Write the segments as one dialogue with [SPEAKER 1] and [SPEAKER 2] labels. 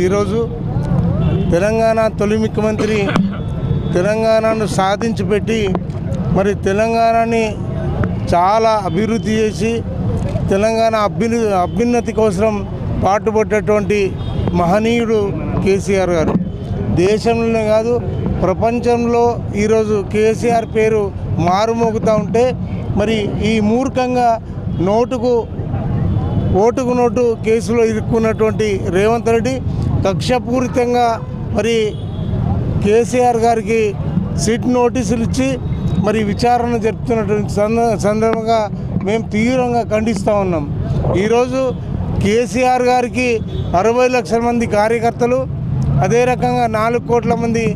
[SPEAKER 1] ఈరోజు తెలంగాణ తొలి ముఖ్యమంత్రి తెలంగాణను సాధించి పెట్టి మరి తెలంగాణని చాలా అభివృద్ధి చేసి తెలంగాణ అభ్యున్నతి కోసం పాటుపడ్డటువంటి మహనీయుడు కేసీఆర్ గారు. దేశంలోనే కాదు ప్రపంచంలో ఈరోజు కేసీఆర్ పేరు మారుమోగుతూ ఉంటే మరి ఈ మూర్ఖంగా ఓటుకు నోటు కేసులో ఇరుక్కున్నటువంటి రేవంత్ రెడ్డి కక్షపూరితంగా మరి కేసీఆర్ గారికి సిట్ నోటీసులు ఇచ్చి మరి విచారణ జరుపుతున్నటువంటి సందర్భంగా మేము తీవ్రంగా ఖండిస్తూ ఉన్నాం. ఈరోజు కేసీఆర్ గారికి 60 లక్షల మంది కార్యకర్తలు, అదే రకంగా 4 కోట్ల మంది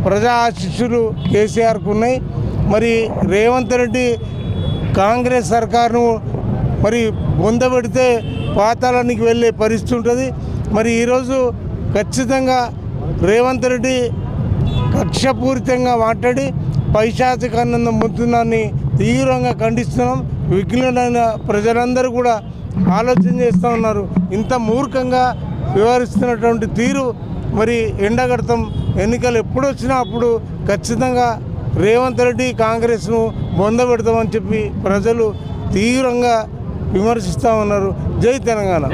[SPEAKER 1] ప్రజా ఆశీస్సులు కేసీఆర్కు ఉన్నాయి. మరి రేవంత్ రెడ్డి కాంగ్రెస్ సర్కారును మరి బొందబెడితే పాతాళానికి వెళ్ళే పరిస్థితి ఉంటుంది. మరి ఈరోజు ఖచ్చితంగా రేవంత్ రెడ్డి కక్షపూరితంగా మాట్లాడి పైశాచికానందం పొందుతున్నాన్ని తీవ్రంగా ఖండిస్తున్నాం. విఘ్నులైన ప్రజలందరూ కూడా ఆలోచన చేస్తూ ఉన్నారు. ఇంత మూర్ఖంగా వ్యవహరిస్తున్నటువంటి తీరు మరి ఎండగడతాం. ఎన్నికలు ఎప్పుడు వచ్చినా అప్పుడు ఖచ్చితంగా రేవంత్ రెడ్డి కాంగ్రెస్ను బొందబెడతామని చెప్పి ప్రజలు తీవ్రంగా విమర్శిస్తూ ఉన్నారు. జై తెలంగాణ.